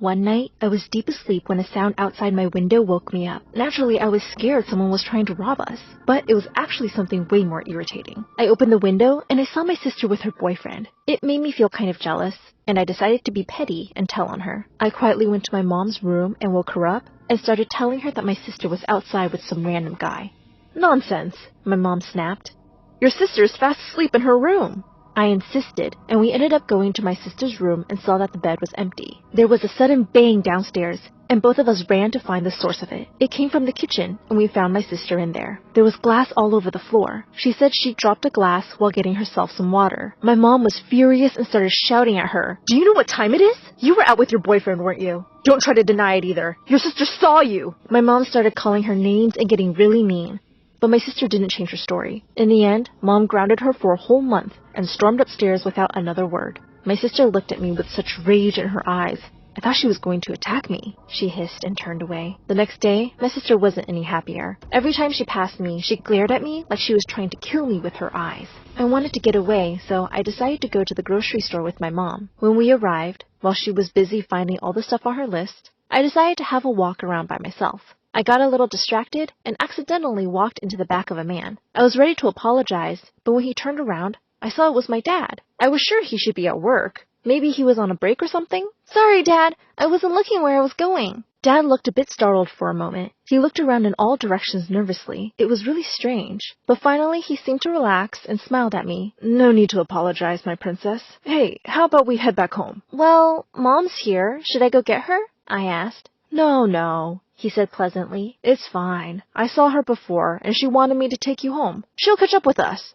One night, I was deep asleep when a sound outside my window woke me up. Naturally, I was scared someone was trying to rob us, but it was actually something way more irritating. I opened the window and I saw my sister with her boyfriend. It made me feel kind of jealous, and I decided to be petty and tell on her. I quietly went to my mom's room and woke her up and started telling her that my sister was outside with some random guy. "Nonsense," my mom snapped. "Your sister is fast asleep in her room." I insisted, and we ended up going to my sister's room and saw that the bed was empty. There was a sudden bang downstairs, and both of us ran to find the source of it. It came from the kitchen, and we found my sister in there. There was glass all over the floor. She said she dropped a glass while getting herself some water. My mom was furious and started shouting at her. "Do you know what time it is? You were out with your boyfriend, weren't you? Don't try to deny it either. Your sister saw you." My mom started calling her names and getting really mean. But my sister didn't change her story. In the end, Mom grounded her for a whole month and stormed upstairs without another word. My sister looked at me with such rage in her eyes. "I thought she was going to attack me," she hissed and turned away. The next day, my sister wasn't any happier. Every time she passed me, she glared at me like she was trying to kill me with her eyes. I wanted to get away, so I decided to go to the grocery store with my mom. When we arrived, while she was busy finding all the stuff on her list, I decided to have a walk around by myself. I got a little distracted and accidentally walked into the back of a man. I was ready to apologize, but when he turned around, I saw it was my dad. I was sure he should be at work. Maybe he was on a break or something? "Sorry, Dad. I wasn't looking where I was going." Dad looked a bit startled for a moment. He looked around in all directions nervously. It was really strange. But finally, he seemed to relax and smiled at me. "No need to apologize, my princess. Hey, how about we head back home?" "Well, Mom's here. Should I go get her?" I asked. No, he said pleasantly. "It's fine. I saw her before, and she wanted me to take you home. She'll catch up with us."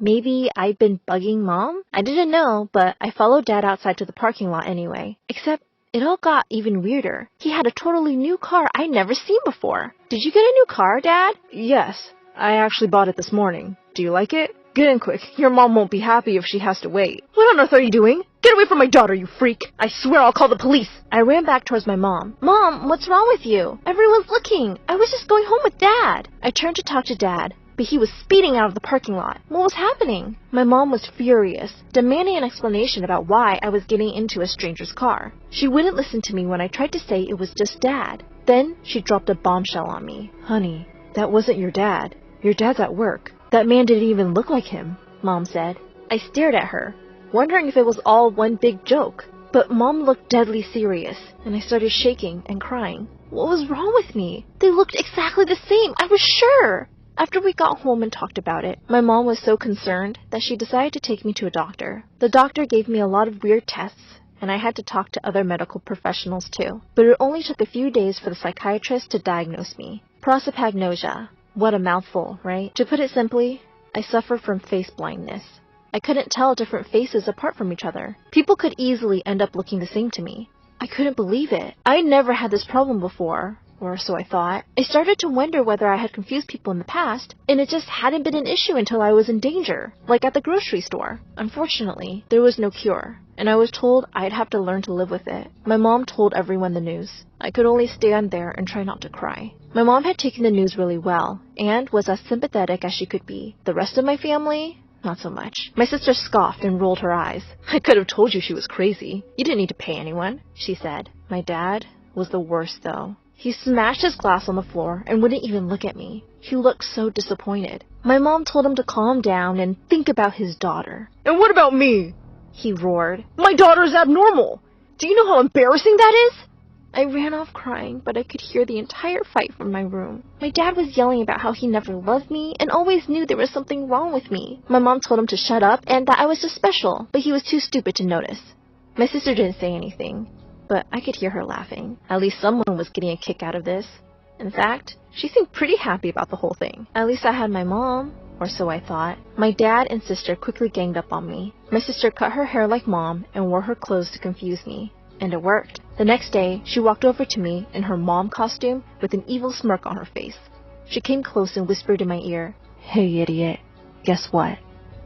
Maybe I'd been bugging Mom? I didn't know, but I followed Dad outside to the parking lot anyway. Except, it all got even weirder. He had a totally new car I'd never seen before. "Did you get a new car, Dad?" "Yes. I actually bought it this morning. Do you like it? Get in quick. Your mom won't be happy if she has to wait." "What on earth are you doing? Get away from my daughter, you freak! I swear I'll call the police." I ran back towards my mom. "Mom, what's wrong with you? Everyone's looking. I was just going home with Dad." I turned to talk to Dad, but he was speeding out of the parking lot. What was happening? My mom was furious, demanding an explanation about why I was getting into a stranger's car. She wouldn't listen to me when I tried to say it was just Dad. Then she dropped a bombshell on me. "Honey, that wasn't your dad. Your dad's at work. That man didn't even look like him," Mom said. I stared at her, wondering if it was all one big joke. But Mom looked deadly serious, and I started shaking and crying. What was wrong with me? They looked exactly the same, I was sure! After we got home and talked about it, my mom was so concerned that she decided to take me to a doctor. The doctor gave me a lot of weird tests, and I had to talk to other medical professionals too. But it only took a few days for the psychiatrist to diagnose me. Prosopagnosia. What a mouthful, right? To put it simply, I suffer from face blindness. I couldn't tell different faces apart from each other. People could easily end up looking the same to me. I couldn't believe it. I'd never had this problem before, or so I thought. I started to wonder whether I had confused people in the past, and it just hadn't been an issue until I was in danger, like at the grocery store. Unfortunately, there was no cure, and I was told I'd have to learn to live with it. My mom told everyone the news. I could only stand there and try not to cry. My mom had taken the news really well, and was as sympathetic as she could be. The rest of my family? Not so much. My sister scoffed and rolled her eyes. "I could have told you she was crazy. You didn't need to pay anyone," she said. My dad was the worst, though. He smashed his glass on the floor and wouldn't even look at me. He looked so disappointed. My mom told him to calm down and think about his daughter. "And what about me?" he roared. "My daughter is abnormal. Do you know how embarrassing that is?" I ran off crying, but I could hear the entire fight from my room. My dad was yelling about how he never loved me and always knew there was something wrong with me. My mom told him to shut up and that I was just special, but he was too stupid to notice. My sister didn't say anything, but I could hear her laughing. At least someone was getting a kick out of this. In fact, she seemed pretty happy about the whole thing. At least I had my mom, or so I thought. My dad and sister quickly ganged up on me. My sister cut her hair like Mom and wore her clothes to confuse me. And it worked. The next day, she walked over to me in her mom costume with an evil smirk on her face. She came close and whispered in my ear, "Hey, idiot. Guess what?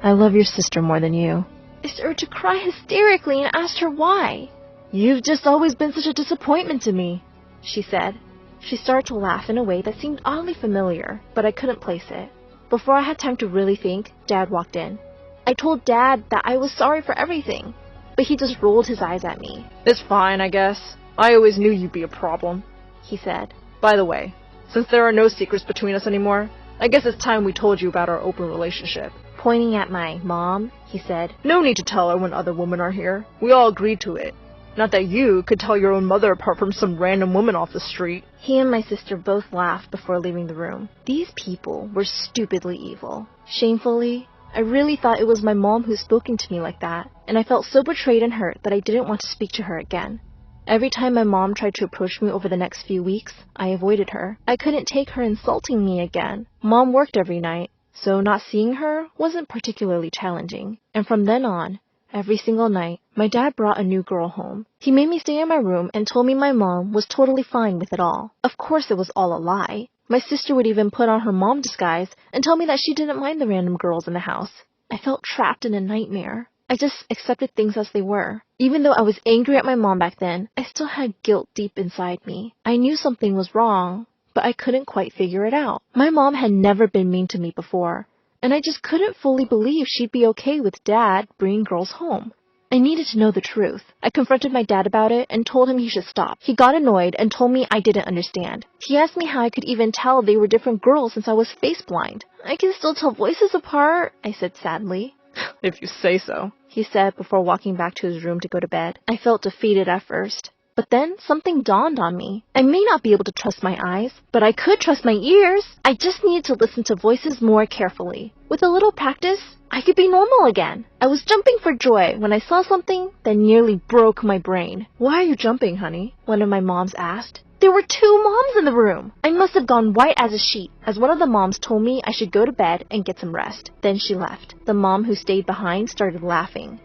I love your sister more than you." I started to cry hysterically and asked her why. "You've just always been such a disappointment to me," she said. She started to laugh in a way that seemed oddly familiar, but I couldn't place it. Before I had time to really think, Dad walked in. I told Dad that I was sorry for everything, but he just rolled his eyes at me. "It's fine, I guess. I always knew you'd be a problem, he said. By the way, since there are no secrets between us anymore, I guess it's time we told you about our open relationship. Pointing at my mom, he said, No need to tell her when other women are here. We all agreed to it. Not that you could tell your own mother apart from some random woman off the street. He and my sister both laughed before leaving the room. These people were stupidly evil. Shamefully, I really thought it was my mom who spoken to me like that, and I felt so betrayed and hurt that I didn't want to speak to her again. Every time my mom tried to approach me over the next few weeks, I avoided her. I couldn't take her insulting me again. Mom worked every night, so not seeing her wasn't particularly challenging. And from then on, every single night, my dad brought a new girl home. He made me stay in my room and told me my mom was totally fine with it all. Of course it was all a lie. My sister would even put on her mom disguise and tell me that she didn't mind the random girls in the house. I felt trapped in a nightmare. I just accepted things as they were. Even though I was angry at my mom back then, I still had guilt deep inside me. I knew something was wrong, but I couldn't quite figure it out. My mom had never been mean to me before, and I just couldn't fully believe she'd be okay with Dad bringing girls home. I needed to know the truth. I confronted my dad about it and told him he should stop. He got annoyed and told me I didn't understand. He asked me how I could even tell they were different girls since I was face blind. I can still tell voices apart, I said sadly. If you say so, he said before walking back to his room to go to bed. I felt defeated at first. But then something dawned on me. I may not be able to trust my eyes, but I could trust my ears. I just needed to listen to voices more carefully. With a little practice, I could be normal again. I was jumping for joy when I saw something that nearly broke my brain. Why are you jumping, honey? One of my moms asked. There were 2 moms in the room. I must have gone white as a sheet, as one of the moms told me I should go to bed and get some rest. Then she left. The mom who stayed behind started laughing.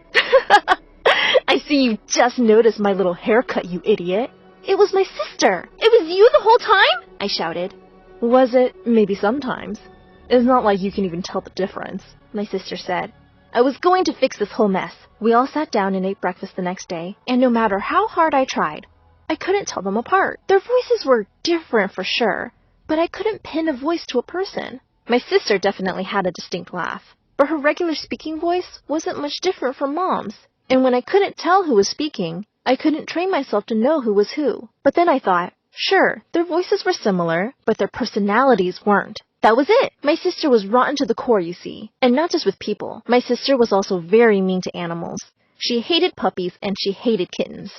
I see you just noticed my little haircut, you idiot. It was my sister. It was you the whole time? I shouted. Was it? Maybe sometimes. It's not like you can even tell the difference, my sister said. I was going to fix this whole mess. We all sat down and ate breakfast the next day, and no matter how hard I tried, I couldn't tell them apart. Their voices were different for sure, but I couldn't pin a voice to a person. My sister definitely had a distinct laugh, but her regular speaking voice wasn't much different from Mom's. And when I couldn't tell who was speaking, I couldn't train myself to know who was who. But then I thought, sure, their voices were similar, but their personalities weren't. That was it. My sister was rotten to the core, you see. And not just with people. My sister was also very mean to animals. She hated puppies and she hated kittens.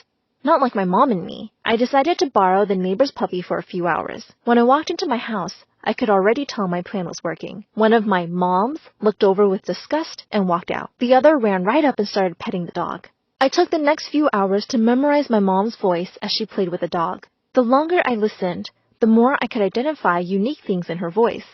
Not like my mom and me. I decided to borrow the neighbor's puppy for a few hours. When I walked into my house, I could already tell my plan was working. One of my moms looked over with disgust and walked out. The other ran right up and started petting the dog. I took the next few hours to memorize my mom's voice as she played with the dog. The longer I listened, the more I could identify unique things in her voice.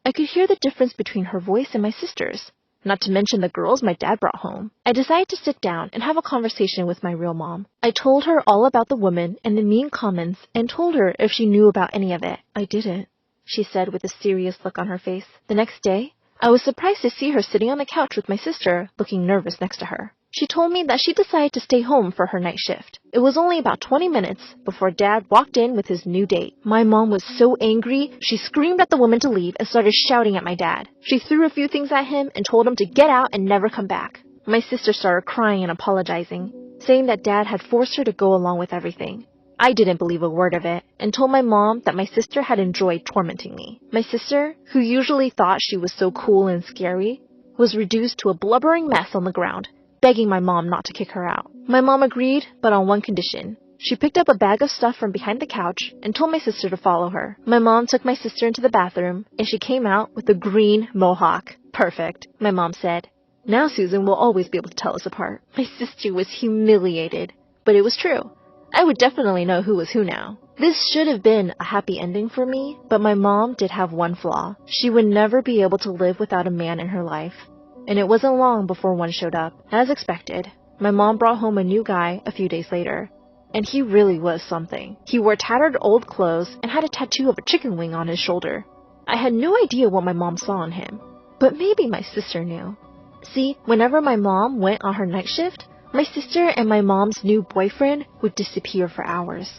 I could hear the difference between her voice and my sister's, not to mention the girls my dad brought home. I decided to sit down and have a conversation with my real mom. I told her all about the woman and the mean comments and told her if she knew about any of it. I didn't, she said with a serious look on her face. The next day, I was surprised to see her sitting on the couch with my sister, looking nervous next to her. She told me that she decided to stay home for her night shift. It was only about 20 minutes before Dad walked in with his new date. My mom was so angry, she screamed at the woman to leave and started shouting at my dad. She threw a few things at him and told him to get out and never come back. My sister started crying and apologizing, saying that Dad had forced her to go along with everything. I didn't believe a word of it and told my mom that my sister had enjoyed tormenting me. My sister, who usually thought she was so cool and scary, was reduced to a blubbering mess on the ground, begging my mom not to kick her out. My mom agreed, but on one condition. She picked up a bag of stuff from behind the couch and told my sister to follow her. My mom took my sister into the bathroom, and she came out with a green mohawk. Perfect, my mom said. Now Susan will always be able to tell us apart. My sister was humiliated, but it was true. I would definitely know who was who now. This should have been a happy ending for me, but my mom did have one flaw. She would never be able to live without a man in her life. And it wasn't long before one showed up. As expected, my mom brought home a new guy a few days later. And he really was something. He wore tattered old clothes and had a tattoo of a chicken wing on his shoulder. I had no idea what my mom saw on him, but maybe my sister knew. See, whenever my mom went on her night shift, my sister and my mom's new boyfriend would disappear for hours.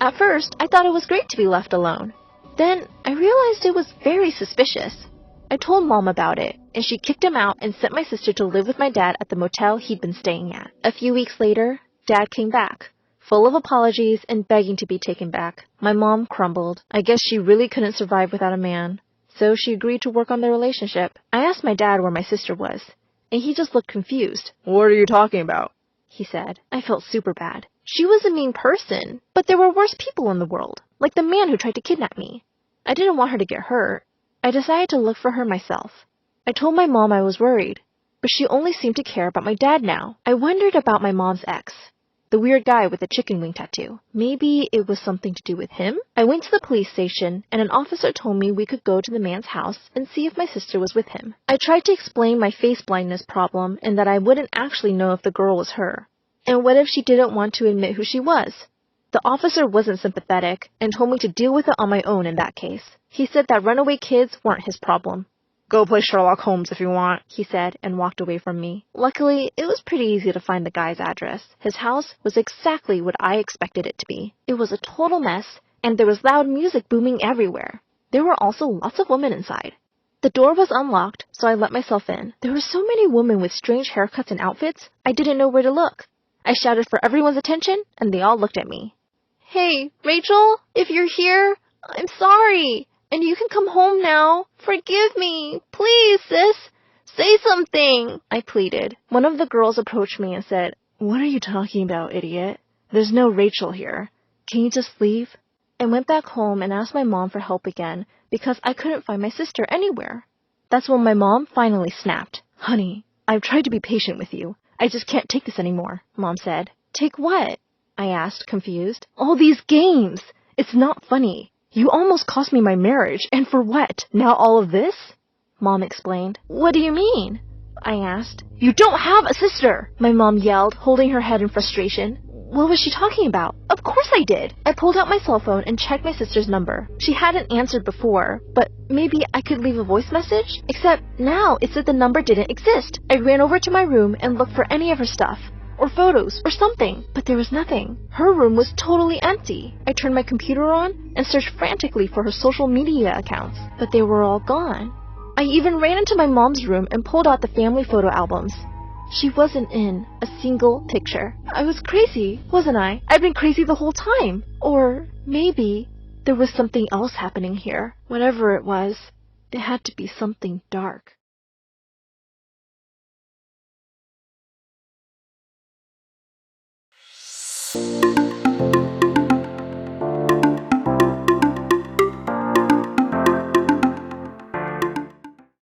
At first, I thought it was great to be left alone. Then, I realized it was very suspicious. I told Mom about it, and she kicked him out and sent my sister to live with my dad at the motel he'd been staying at. A few weeks later, Dad came back, full of apologies and begging to be taken back. My mom crumbled. I guess she really couldn't survive without a man. So she agreed to work on their relationship. I asked my dad where my sister was, and he just looked confused. What are you talking about? He said. I felt super bad. She was a mean person, but there were worse people in the world, like the man who tried to kidnap me. I didn't want her to get hurt. I decided to look for her myself. I told my mom I was worried, but she only seemed to care about my dad now. I wondered about my mom's ex, the weird guy with the chicken wing tattoo. Maybe it was something to do with him? I went to the police station, and an officer told me we could go to the man's house and see if my sister was with him. I tried to explain my face blindness problem and that I wouldn't actually know if the girl was her. And what if she didn't want to admit who she was? The officer wasn't sympathetic and told me to deal with it on my own in that case. He said that runaway kids weren't his problem. Go play Sherlock Holmes if you want, he said, and walked away from me. Luckily, it was pretty easy to find the guy's address. His house was exactly what I expected it to be. It was a total mess, and there was loud music booming everywhere. There were also lots of women inside. The door was unlocked, so I let myself in. There were so many women with strange haircuts and outfits, I didn't know where to look. I shouted for everyone's attention, and they all looked at me. Hey, Rachel, if you're here, I'm sorry. And you can come home now. Forgive me. Please, sis. Say something, I pleaded. One of the girls approached me and said, What are you talking about, idiot? There's no Rachel here. Can you just leave? I went back home and asked my mom for help again because I couldn't find my sister anywhere. That's when my mom finally snapped. Honey, I've tried to be patient with you. I just can't take this anymore, Mom said. Take what? I asked, confused. All these games. It's not funny. You almost cost me my marriage, and for what? Now all of this? Mom explained. What do you mean? I asked. You don't have a sister, my mom yelled, holding her head in frustration. What was she talking about? Of course I did. I pulled out my cell phone and checked my sister's number. She hadn't answered before, but maybe I could leave a voice message? Except now it said the number didn't exist. I ran over to my room and looked for any of her stuff, or photos, or something, but there was nothing. Her room was totally empty. I turned my computer on and searched frantically for her social media accounts, but they were all gone. I even ran into my mom's room and pulled out the family photo albums. She wasn't in a single picture. I was crazy, wasn't I? I'd been crazy the whole time. Or maybe there was something else happening here. Whatever it was, it had to be something dark.